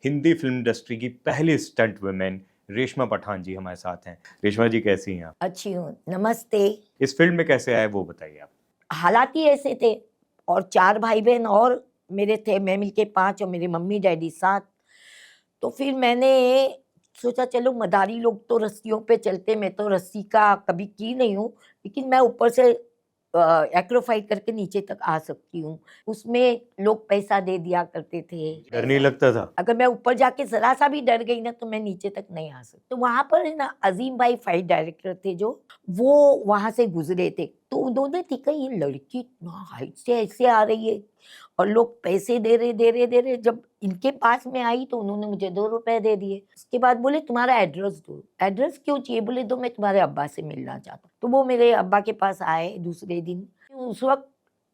Hindi film industry की पहली stunt women Reshma Pathan जी हमारे साथ हैं। रेशमा जी कैसी हैं आप? अच्छी हूँ, नमस्ते। इस फील्ड में कैसे आए वो बताइए आप। हालात ही ऐसे थे और 4 भाई बहन और मेरे थे, मैं मिलके 5 और मेरे मम्मी डैडी 7। तो फिर मैंने सोचा चलो मदारी लोग तो रस्सियों पे चलते, मैं तो रस्सी का कभी की नहीं हूँ, लेकिन मैं ऊपर से एक्रोफाइट करके नीचे तक आ सकती हूँ। उसमें लोग पैसा दे दिया करते थे। डर नहीं लगता था? अगर मैं ऊपर जाके ज़रा सा भी डर गई ना तो मैं नीचे तक नहीं आ सकती। तो वहाँ पर है ना अज़ीम भाई फाइट डायरेक्टर थे जो, वो वहाँ से गुज़रे थे। तो उन्होंने देखा ये लड़की इतना हाइट से ऐसे आ रही है और लोग पैसे दे रहे। जब इनके पास में आई तो उन्होंने मुझे 2 रुपए दे दिए। उसके बाद बोले तुम्हारा एड्रेस दो। एड्रेस क्यों चाहिए? बोले दो, मैं तुम्हारे अब्बा से मिलना चाहता हूँ। तो वो मेरे अब्बा के पास आए दूसरे दिन। उस वक़्त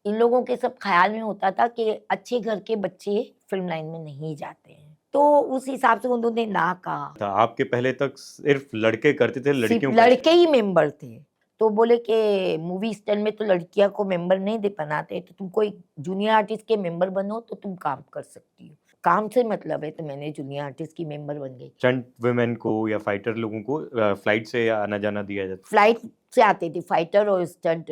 इन लोगों के सब ख़्याल में होता था कि अच्छे घर के बच्चे फ़िल्म लाइन में नहीं जाते हैं। तो उस हिसाब से उन्होंने ना कहा। आपके पहले तक सिर्फ लड़के करते थे, सिर्फ लड़कियों का लड़के ही मेंबर थे। तो बोले कि मूवी स्टैंड में तो लड़कियां को मेंबर नहीं दे बनाते, तो तुमको एक जूनियर आर्टिस्ट के मेंबर बनो तो तुम काम कर सकती हो। काम से मतलब है, तो मैंने जूनियर आर्टिस्ट की मेंबर बन गई। स्टंट वुमेन को या फाइटर लोगों को फ्लाइट से आना जाना दिया जाता? फ्लाइट से आते थे फाइटर और स्टंट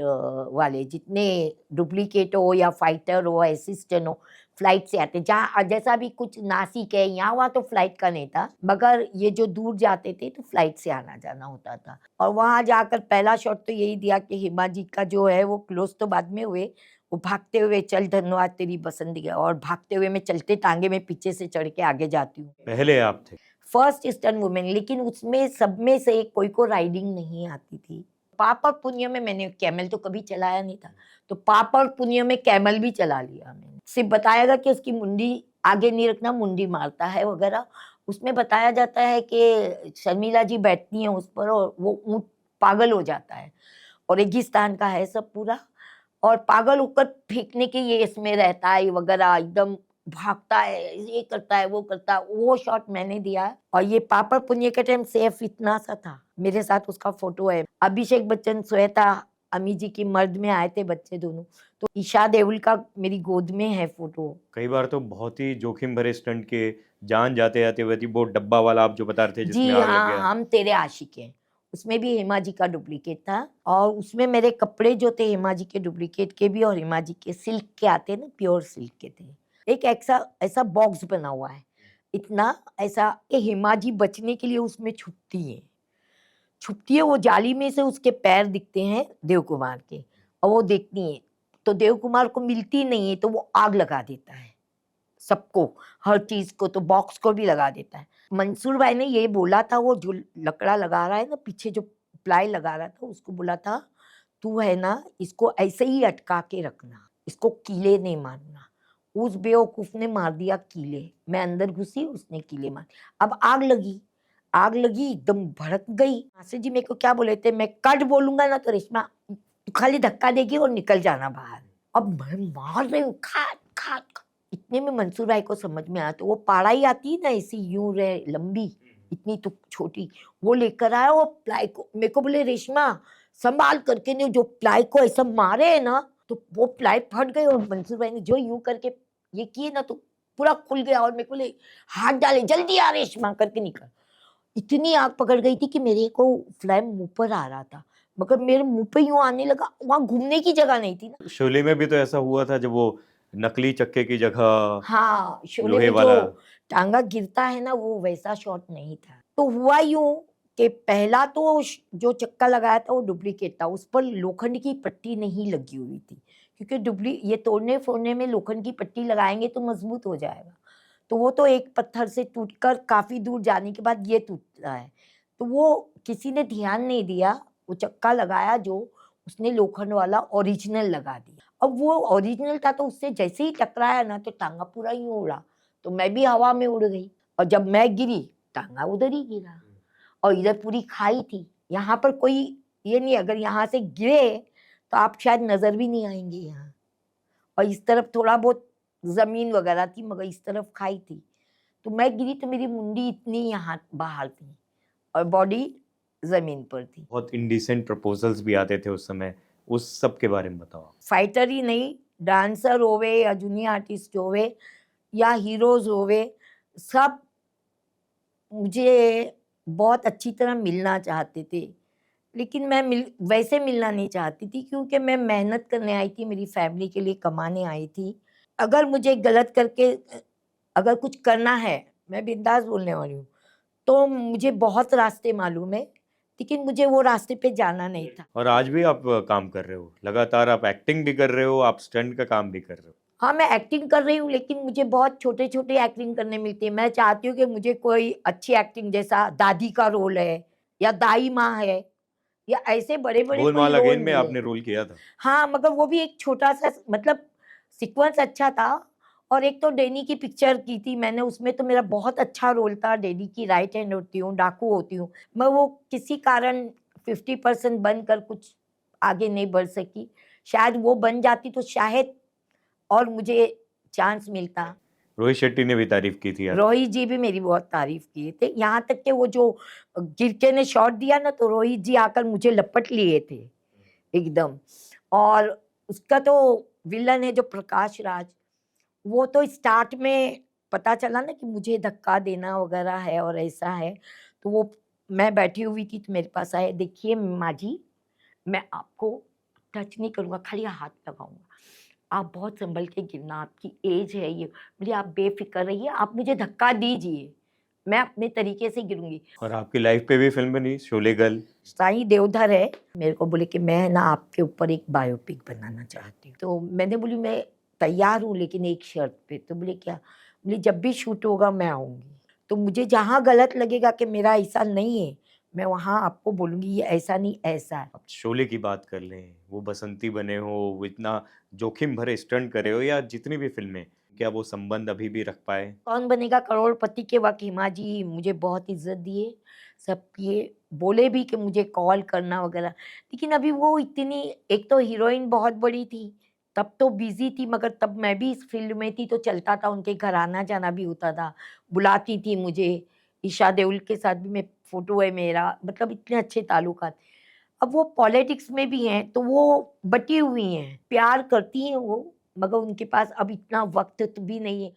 वाले, जितने डुप्लीकेट हो या फाइटर हो असिस्टेंट हो, फ्लाइट से आते। जहाँ जैसा भी कुछ नासिक है यहाँ वहाँ तो फ्लाइट का नहीं था, मगर ये जो दूर जाते थे तो फ्लाइट से आना जाना होता था। और वहाँ जाकर पहला शॉट तो यही दिया कि हिमा जी का जो है वो क्लोज तो बाद में हुए, वो भागते हुए चल धन्यवाद तेरी बसंती, और भागते हुए मैं चलते टांगे में पीछे से चढ़ के आगे जाती हूँ। पहले आप थे? फर्स्ट स्टंट वुमेन, लेकिन उसमें सब में से कोई को राइडिंग नहीं आती थी। पाप और पुण्य में मैंने कैमल तो कभी चलाया नहीं था, तो पाप और पुण्य में कैमल भी चला लिया मैंने। सिर्फ बताया गया कि उसकी मुंडी आगे नहीं रखना, मुंडी मारता है वगैरह। उसमें बताया जाता है कि शर्मिला जी बैठती हैं उस पर और वो ऊँट पागल हो जाता है, और रेगिस्तान का है सब पूरा, और पागल होकर फेंकने के ये इसमें रहता है वगैरह, एकदम भागता है, ये करता है वो करता है। वो शॉट मैंने दिया है। और ये पापड़ पुण्य के टाइम सेफ इतना सा था, मेरे साथ उसका फोटो है। अभिषेक बच्चन, श्वेता अमी जी की मर्द में आए थे बच्चे दोनों, तो ईशा देओल का मेरी गोद में है फोटो। कई बार तो बहुत ही जोखिम भरे स्टंट के जान जाते जाते हुए थी, वो डब्बा वाला आप जो बता रहे थे जिसमें जी आग लग हाँ, गया। हम तेरे आशिक हैं, उसमें भी हेमा जी का डुप्लीकेट था। और उसमें मेरे कपड़े जो थे हेमा जी के डुप्लीकेट के भी, और हेमा जी के सिल्क के आते हैं ना, प्योर सिल्क के थे। एक ऐसा ऐसा बॉक्स बना हुआ है इतना ऐसा कि हेमा जी बचने के लिए उसमें छुपती है, वो जाली में से उसके पैर दिखते हैं देव कुमार के, और वो देखती है तो देव कुमार को मिलती नहीं है, तो वो आग लगा देता है सबको, हर चीज को, तो बॉक्स को भी लगा देता है। मंसूर भाई ने ये बोला था, वो जो लकड़ा लगा रहा है ना पीछे, जो प्लाई लगा रहा था, उसको बोला था तू है ना इसको ऐसे ही अटका के रखना, इसको कीले नहीं मारना। उस बेवकूफ ने मार दिया कीले, मैं अंदर घुसी, उसने कीले मार। अब आग लगी एकदम भड़क गई। मास्टर जी मेरे को क्या बोले थे, मैं कट बोलूंगा ना तो रेशमा तू खाली धक्का देगी और निकल जाना बाहर। अब मैं मार रही हूँ खाट खाट खाट। इतने में मंसूर भाई को समझ में आया, तो वो पाड़ाई आती है ना ऐसी यूं रहे लंबी, इतनी तो छोटी, वो लेकर आया वो प्लाई को। मेरे को बोले रेशमा संभाल करके, नहीं जो प्लाई को ऐसा मारे है ना तो वो प्लाई फट गई, और मंसूर भाई ने जो यूं करके ये किए ना तो पूरा खुल गया, और मेरे को बोले हाथ डाले, जल्दी आ रेशमा करके निकल। इतनी आग पकड़ गई थी कि मेरे को फ्लेम मुंह पर आ रहा था, मगर मेरे मुंह पे यूं आने लगा, वहां घूमने की जगह नहीं थी ना। शोले में भी तो ऐसा हुआ था, जब वो नकली चक्के की जगह हाँ, शोले लोहे में जो वाला। टांगा गिरता है ना वो वैसा शॉट नहीं था। तो हुआ यूं कि पहला तो जो चक्का लगाया था वो डुप्लीकेट था, उस पर लोखंड की पट्टी नहीं लगी हुई थी, क्योंकि ये तोड़ने फोड़ने में लोखंड की पट्टी लगाएंगे तो मजबूत हो जाएगा। तो वो तो एक पत्थर से टूटकर काफी दूर जाने के बाद ये टूटता है, तो वो किसी ने ध्यान नहीं दिया, वो चक्का लगाया जो, उसने लोखंड वाला ओरिजिनल लगा दिया। अब वो ओरिजिनल था तो उससे जैसे ही टकराया ना तो टांगा पूरा ही उड़ा, तो मैं भी हवा में उड़ गई, और जब मैं गिरी टांगा उधर ही गिरा। और इधर पूरी खाई थी, यहाँ पर कोई ये नहीं, अगर यहाँ से गिरे तो आप शायद नजर भी नहीं आएंगे यहाँ। और इस तरफ थोड़ा बहुत जमीन वगैरह थी, मगर इस तरफ खाई थी, तो मैं गिरी तो मेरी मुंडी इतनी यहाँ बाहर थी और बॉडी जमीन पर थी। बहुत इंडिसेंट प्रपोजल्स भी आते थे उस समय, उस सब के बारे में बताओ। फाइटर ही नहीं, डांसर होवे या जूनियर आर्टिस्ट होवे या हीरोज होवे, सब मुझे बहुत अच्छी तरह मिलना चाहते थे, लेकिन मैं वैसे मिलना नहीं चाहती थी, क्योंकि मैं मेहनत करने आई थी, मेरी फैमिली के लिए कमाने आई थी। अगर मुझे गलत करके अगर कुछ करना है, मैं बिंदास बोलने वाली हूँ, तो मुझे बहुत रास्ते मालूम है, लेकिन मुझे वो रास्ते पे जाना नहीं था। और आज भी आप काम कर रहे हो, लगातार आप एक्टिंग भी कर रहे हो, आप स्टंट का काम भी कर रहे हो। हाँ, मैं एक्टिंग कर रही हूँ, लेकिन मुझे बहुत छोटे-छोटे एक्टिंग करने मिलती है। मैं चाहती हूँ कि मुझे कोई अच्छी एक्टिंग, जैसा दादी का रोल है या दाई माँ है, या ऐसे बड़े-बड़े कोई गोलमाल रोल अगेन में मिले। आपने रोल किया था। हाँ, मगर वो भी एक छोटा-सा, मतलब सीक्वेंस अच्छा था। और एक तो डैनी की पिक्चर की थी मैंने, उसमें तो मेरा बहुत अच्छा रोल था। डैनी की राइट हैंड होती हूँ, डाकू होती हूँ। मैं वो किसी कारण 50% बनकर कुछ आगे नहीं बढ़ सकी। शायद वो बन जाती तो शायद और मुझे चांस मिलता। रोहित शेट्टी ने भी तारीफ की थी आपकी। रोहित जी भी मेरी बहुत तारीफ किए थे, यहाँ तक कि वो जो गिरके ने शॉट दिया ना, तो रोहित जी आकर मुझे लपट लिए थे एकदम। और उसका तो विलन है जो प्रकाश राज, वो तो स्टार्ट में पता चला ना कि मुझे धक्का देना वगैरह है और ऐसा है, तो वो मैं बैठी हुई थी तो मेरे पास आए, देखिए माँ जी, मैं आपको टच नहीं करूँगा, खाली हाथ लगाऊँगा। आप बहुत सँभल के गिरना, आपकी एज है ये। बोली आप बेफ़िक्र रहिए, आप मुझे धक्का दीजिए, मैं अपने तरीके से गिरूँगी। और आपकी लाइफ पे भी फिल्म बनी शोले गर्ल। साईं देवधर है, मेरे को बोले कि मैं ना आपके ऊपर एक बायोपिक बनाना चाहती हूँ। तो मैंने बोली मैं तैयार हूँ, लेकिन एक शर्त पे। तो बोले क्या? बोली जब भी शूट होगा मैं आऊँगी। तो मुझे जहाँ गलत लगेगा कि मेरा ऐसा नहीं है, मैं वहाँ आपको बोलूँगी ये ऐसा नहीं, ऐसा है। आप शोले की बात कर लें, वो बसंती बने हो, वो इतना जोखिम भरे स्टंट करे हो, या जितनी भी फिल्में, क्या वो संबंध अभी भी रख पाए? कौन बनेगा करोड़पति के वक़्त हिमा जी मुझे बहुत इज़्ज़त दिए, सब किए, बोले भी कि मुझे कॉल करना वग़ैरह। लेकिन अभी वो इतनी, एक तो हीरोइन बहुत बड़ी थी, तब तो बिज़ी थी, मगर तब मैं भी इस फ़ील्ड में थी तो चलता था, उनके घर आना-जाना भी होता था, बुलाती थी मुझे। ईशा देओल के साथ भी मैं फ़ोटो है मेरा, मतलब इतने अच्छे ताल्लुकात। अब वो पॉलिटिक्स में भी हैं, तो वो बटी हुई हैं, प्यार करती हैं वो, मगर उनके पास अब इतना वक़्त भी नहीं है।